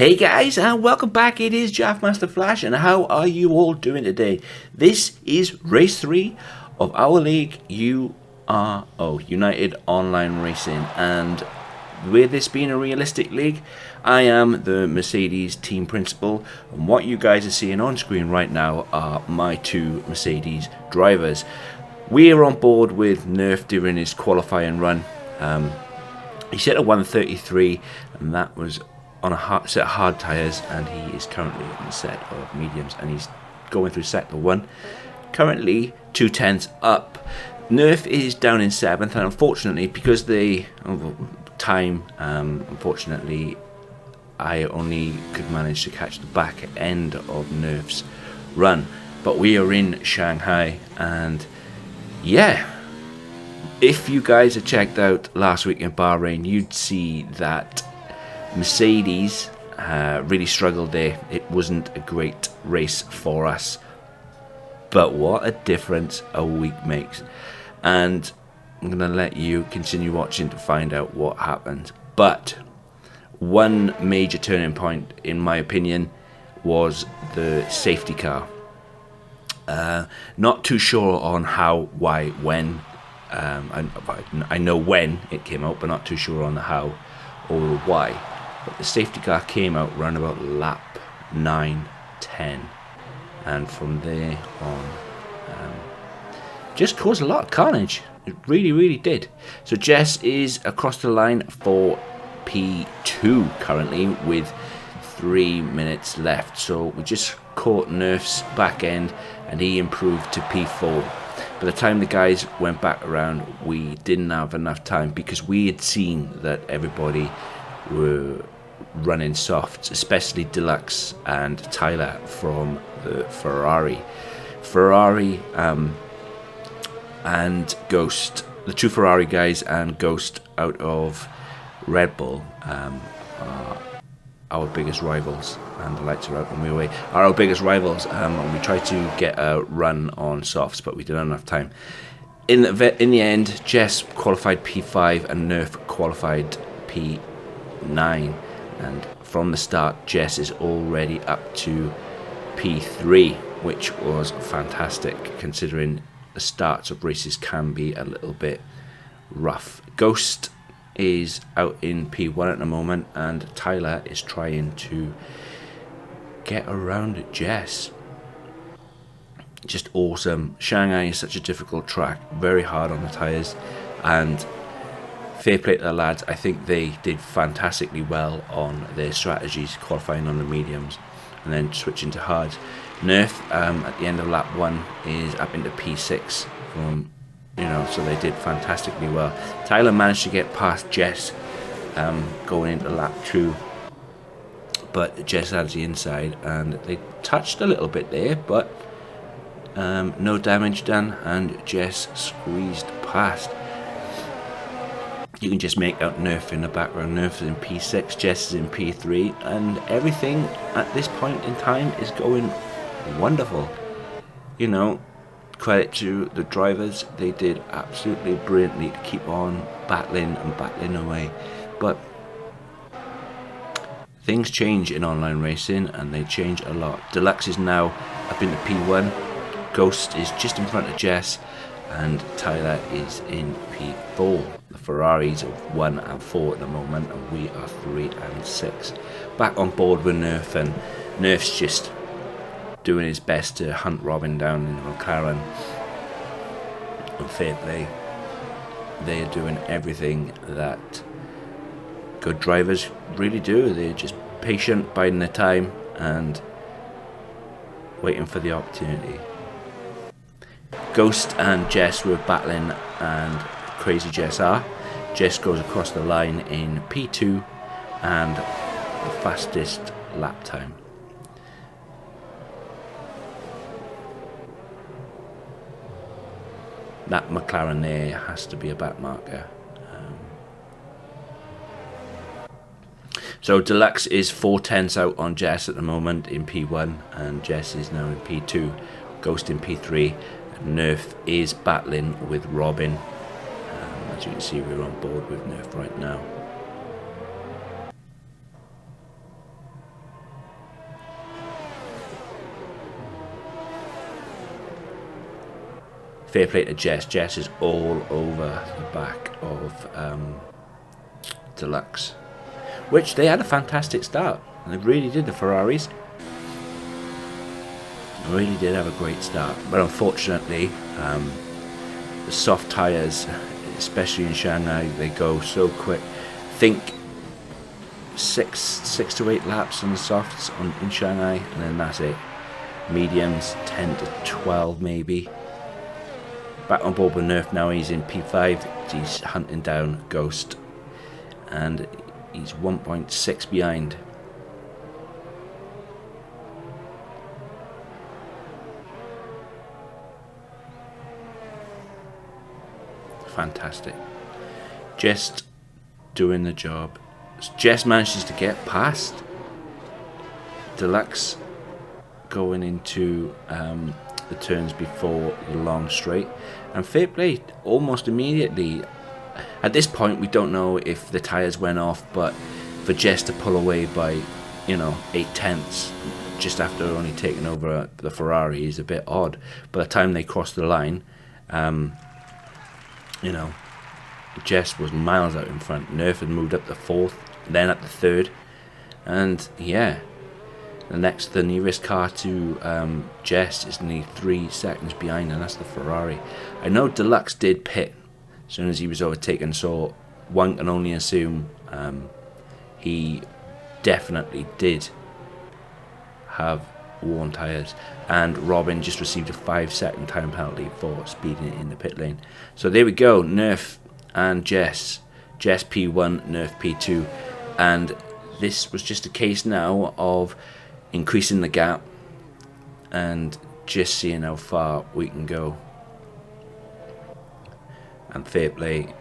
Hey guys, and welcome back. It is Master Flash, and how are you all doing today? This is race 3 of our league, UOR, United Online Racing, and with this being a realistic league, I am the Mercedes team principal, and what you guys are seeing on screen right now are my two Mercedes drivers. We are on board with Nerf during his qualifying run. He set a 133, and that was on a set of hard tyres, and he is currently on a set of mediums, and he's going through sector 1, currently 2/10 up. Nerf is down in 7th, and unfortunately, because the time, unfortunately I only could manage to catch the back end of Nerf's run, but we are in Shanghai, and yeah, if you guys had checked out last week in Bahrain, you'd see that Mercedes really struggled there. It wasn't a great race for us, but what a difference a week makes. And I'm going to let you continue watching to find out what happened. But one major turning point, in my opinion, was the safety car. Not too sure on how, why, when. I know when it came out, but not too sure on the how or the why. But the safety car came out round about lap 9, 10, and from there on, just caused a lot of carnage. It really did. So Jess is across the line for P2 currently with 3 minutes left. So we just caught Nerf's back end, and he improved to P4. By the time the guys went back around, we didn't have enough time because we had seen that everybody were running softs, especially Deluxe and Tyler from the Ferrari. And Ghost, the two Ferrari guys, and Ghost out of Red Bull are our biggest rivals, and the lights are out when we're away, are our biggest rivals, and we tried to get a run on softs, but we didn't have enough time. In the end, Jess qualified P5 and Nerf qualified P9, and from the start, Jess is already up to P3, which was fantastic, considering the starts of races can be a little bit rough. Ghost is out in P1 at the moment, and Tyler is trying to get around Jess. Just awesome. Shanghai is such a difficult track, very hard on the tyres, and fair play to the lads. I think they did fantastically well on their strategies, qualifying on the mediums and then switching to hards. Nerf at the end of lap 1 is up into P6 from, so they did fantastically well. Tyler managed to get past Jess going into lap 2, but Jess has the inside, and they touched a little bit there, but no damage done, and Jess squeezed past. You can just make out Nerf in the background. Nerf is in P6, Jess is in P3, and everything at this point in time is going wonderful. Credit to the drivers, they did absolutely brilliantly to keep on battling away. But things change in online racing, and they change a lot. Deluxe is now up into P1, Ghost is just in front of Jess, and Tyler is in P4. The Ferraris are 1 and 4 at the moment, and we are 3 and 6. Back on board with Nerf, and Nerf's just doing his best to hunt Robin down in the McLaren. And fair play, they are doing everything that good drivers really do. They're just patient, biding their time, and waiting for the opportunity. Ghost and Jess were battling, and Crazy Jess are. Jess goes across the line in P2 and the fastest lap time. That McLaren there has to be a back marker. So Deluxe is 4/10 out on Jess at the moment in P1, and Jess is now in P2, Ghost in P3, and Nerf is battling with Robin. As you can see, we're on board with Nerf right now. fair play to Jess. Jess is all over the back of Deluxe, which they had a fantastic start. They really did, the Ferraris. Really did have a great start, but unfortunately, the soft tyres, especially in Shanghai, they go so quick. Think six to 8 laps on the softs in Shanghai, and then that's it. Mediums 10 to 12 maybe. Back on board with Nerf now. He's in P5. He's hunting down Ghost, and he's 1.6 behind. Fantastic. Just doing the job. Just manages to get past Deluxe going into the turns before the long straight, and fair play, almost immediately. At this point we don't know if the tyres went off, but for Jess to pull away by 8/10 just after only taking over the Ferrari is a bit odd. By the time they crossed the line, Jess was miles out in front. Nerf had moved up to 4th, then up to 3rd, and yeah, the nearest car to Jess is nearly 3 seconds behind, and that's the Ferrari. I know Deluxe did pit as soon as he was overtaken, so one can only assume he definitely did have worn tyres, and Robin just received a 5-second time penalty for speeding in the pit lane. So there we go, Nerf and Jess P1, Nerf P2, and this was just a case now of increasing the gap and just seeing how far we can go. And fair play,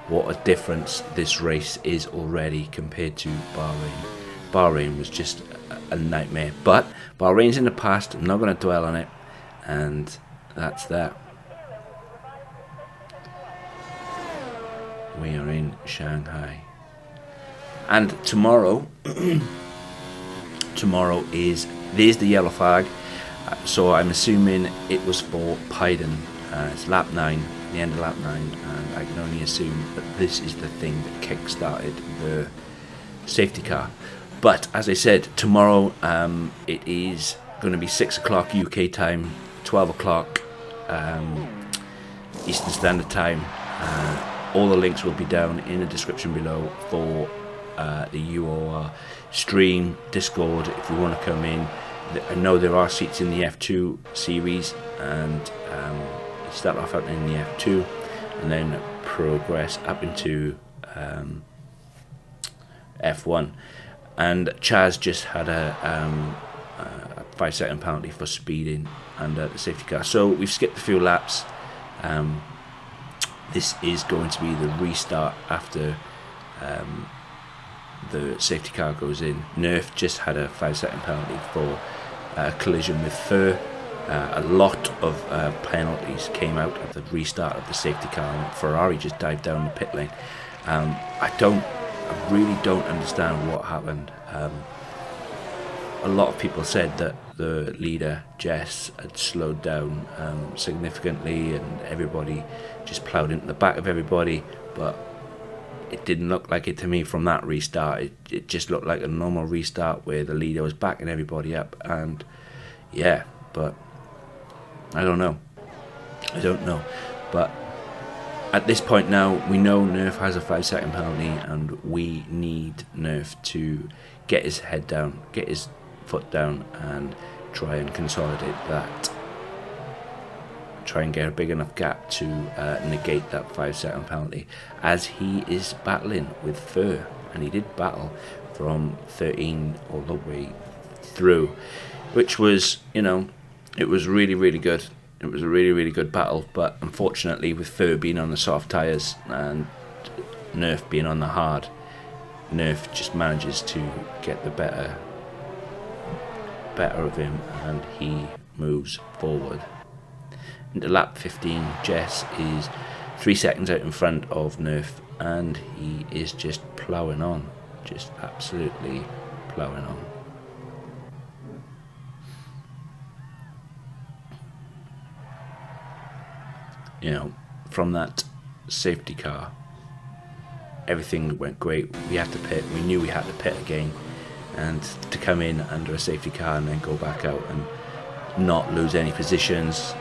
what a difference this race is already compared to Bahrain. Bahrain was just a nightmare, but Bahrain's in the past. I'm not going to dwell on it, and that's that. We are in Shanghai, and tomorrow there's the yellow flag, so I'm assuming it was for Pyden. It's lap 9, the end of lap 9, and I can only assume that this is the thing that kick-started the safety car. But as I said, tomorrow it is going to be 6 o'clock UK time, 12 o'clock Eastern Standard Time. All the links will be down in the description below for the UOR stream, Discord, if you want to come in. I know there are seats in the F2 series, and you start off out in the F2 and then progress up into F1. And Chaz just had a 5-second penalty for speeding under the safety car, so we've skipped a few laps. This is going to be the restart after the safety car goes in. Nerf just had a 5-second penalty for collision with Fur. A lot of penalties came out of the restart of the safety car, and Ferrari just dived down the pit lane. I really don't understand what happened. A lot of people said that the leader, Jess, had slowed down significantly, and everybody just ploughed into the back of everybody, but it didn't look like it to me from that restart. It just looked like a normal restart where the leader was backing everybody up, and yeah, but I don't know. But at this point now, we know Nerf has a 5-second penalty, and we need Nerf to get his head down, get his foot down, and try and consolidate that. Try and get a big enough gap to negate that 5-second penalty, as he is battling with Fur, and he did battle from 13 all the way through, which was, it was really, really good. It was a really, really good battle, but unfortunately, with Fur being on the soft tyres and Nerf being on the hard, Nerf just manages to get the better of him, and he moves forward. Into lap 15, Jess is 3 seconds out in front of Nerf, and he is just ploughing on, just absolutely ploughing on. you know, from that safety car, everything went great. We had to pit. We knew we had to pit again, and to come in under a safety car and then go back out and not lose any positions,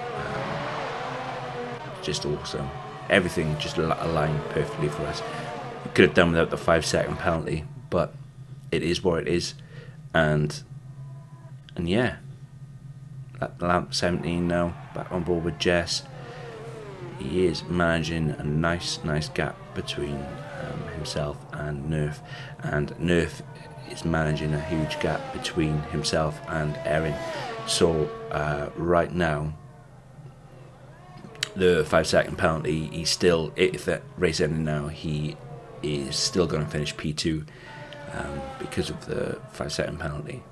just awesome. Everything just aligned perfectly for us. We could have done without the 5-second penalty, but it is what it is. And yeah, lap 17 now, back on board with Jess. He is managing a nice gap between himself and Nerf, and Nerf is managing a huge gap between himself and Erin. So right now, the 5-second penalty, he's still, if that race ended now, he is still going to finish P2 because of the 5-second penalty.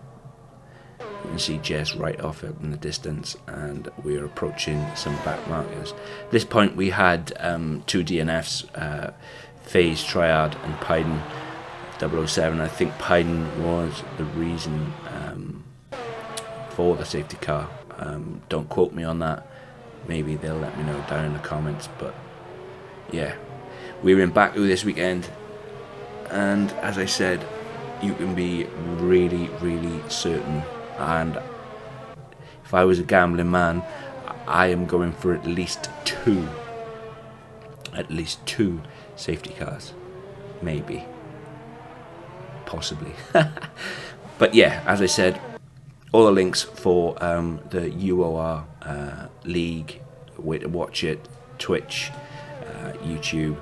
You can see Jess right off it in the distance, and we're approaching some back markers. At this point we had 2 DNFs, FaZe, Triad and Pyden 007. I think Pyden was the reason for the safety car. Don't quote me on that. Maybe they'll let me know down in the comments. But yeah, we're in Baku this weekend, and as I said, you can be really certain, and if I was a gambling man, I am going for at least two safety cars, maybe, possibly. But yeah, as I said, all the links for the UOR League, way to watch it, Twitch, YouTube,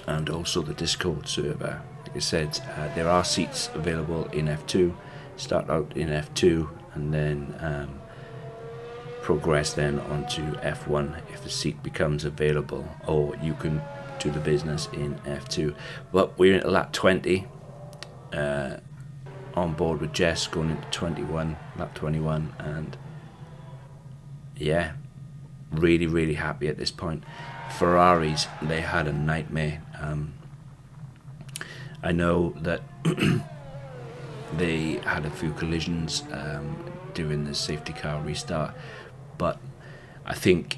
and also the Discord server. Like I said, there are seats available in F2. Start out in F2 and then progress then onto F1 if a seat becomes available, or you can do the business in F2. But we're in lap 20, on board with Jess, going into lap 21, and yeah, really happy at this point. Ferraris, they had a nightmare. I know that they had a few collisions during the safety car restart, but I think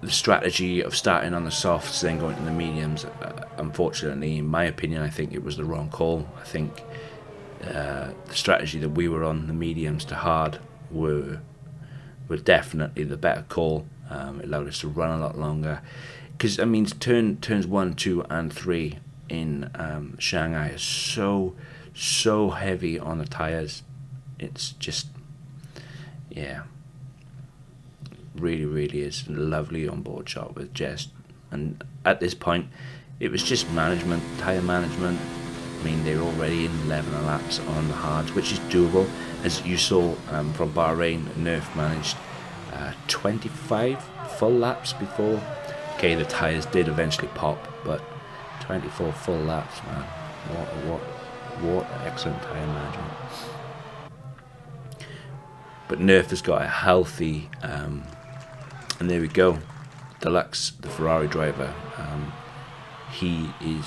the strategy of starting on the softs then going to the mediums, unfortunately, in my opinion, I think it was the wrong call. I think the strategy that we were on, the mediums to hard, were definitely the better call. It allowed us to run a lot longer, because I mean turns 1, 2 and 3 in Shanghai is so heavy on the tires. It's just, yeah, really is lovely on board shot with Jess. And at this point it was just management, tire management. I mean, they're already in 11 laps on the hards, which is doable. As you saw from Bahrain, Nerf managed 25 full laps before. Okay, the tires did eventually pop, but 24 full laps, man. What excellent tire management. But Nerf has got a healthy, and there we go, Deluxe, the Ferrari driver. He is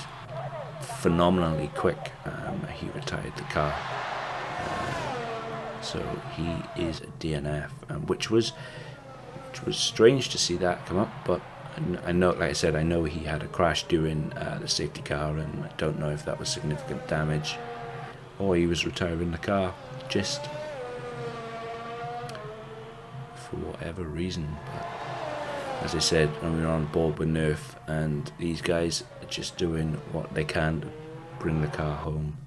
phenomenally quick. He retired the car, so he is a DNF, which was strange to see that come up. But I know, like I said, I know he had a crash during the safety car, and I don't know if that was significant damage or he was retiring the car just for whatever reason. But as I said, we're on board with Nerf, and these guys are just doing what they can to bring the car home.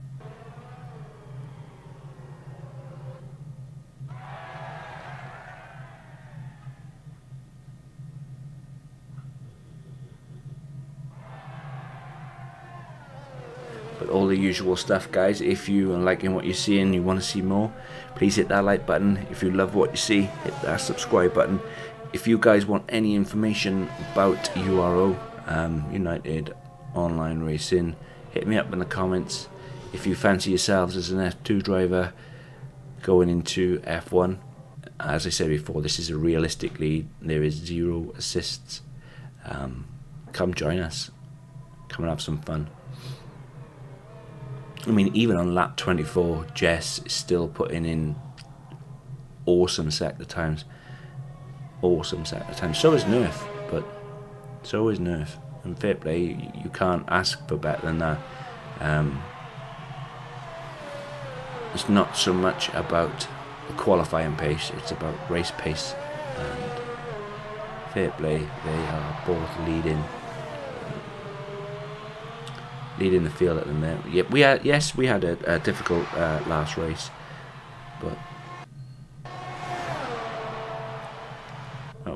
But all the usual stuff, guys. If you are liking what you see and you want to see more, please hit that like button. If you love what you see, hit that subscribe button. If you guys want any information about URO, United Online Racing, hit me up in the comments. If you fancy yourselves as an F2 driver going into F1, as I said before, this is a realistic lead. There is 0 assists. Come join us. Come and have some fun. I mean, even on lap 24, Jess is still putting in awesome sector times. awesome set of time. So is Nerf, but so is Nerf. And fair play, you can't ask for better than that. It's not so much about the qualifying pace, it's about race pace. And fair play, they are both leading the field at the minute. Yep, we had a difficult last race, but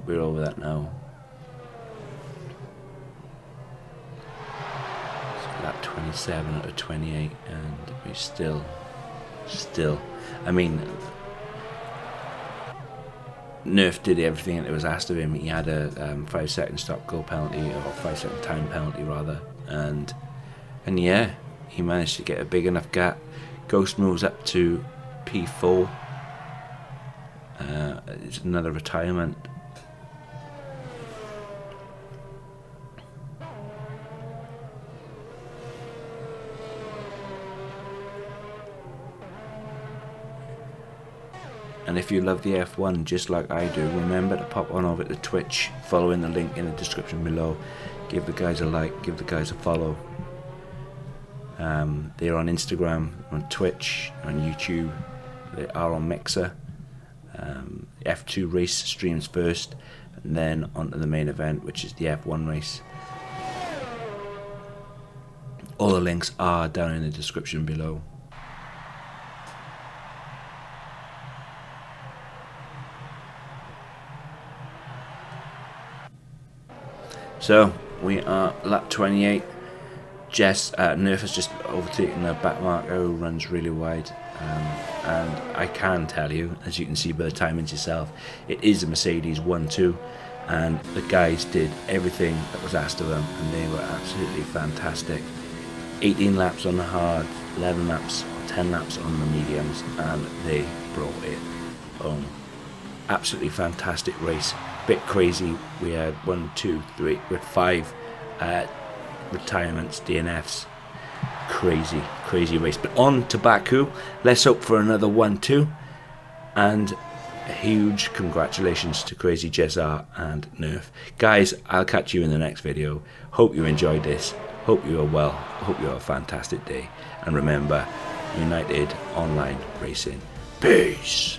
we're over that now. So lap 27 out of 28, and we still. I mean, Nerf did everything that was asked of him. He had a 5-second stop-go penalty, or 5-second time penalty rather, and yeah, he managed to get a big enough gap. Ghost moves up to P4. It's another retirement. And if you love the F1 just like I do, remember to pop on over to Twitch, following the link in the description below. Give the guys a like, give the guys a follow. They're on Instagram, on Twitch, on YouTube. They are on Mixer. F2 race streams first, and then onto the main event, which is the F1 race. All the links are down in the description below. So we are lap 28. Nerf has just overtaken the back marker, who runs really wide, and I can tell you, as you can see by the timings yourself, it is a Mercedes 1-2, and the guys did everything that was asked of them, and they were absolutely fantastic. 18 laps on the hard, 11 laps, 10 laps on the mediums, and they brought it home. Absolutely fantastic race. Bit crazy. We had 1, 2, 3, we had 5 retirements, DNFs. Crazy race. But on to Baku. Let's hope for another 1-2. And a huge congratulations to Crazy Jezar and Nerf. Guys, I'll catch you in the next video. Hope you enjoyed this. Hope you are well. Hope you have a fantastic day. And remember, United Online Racing. Peace.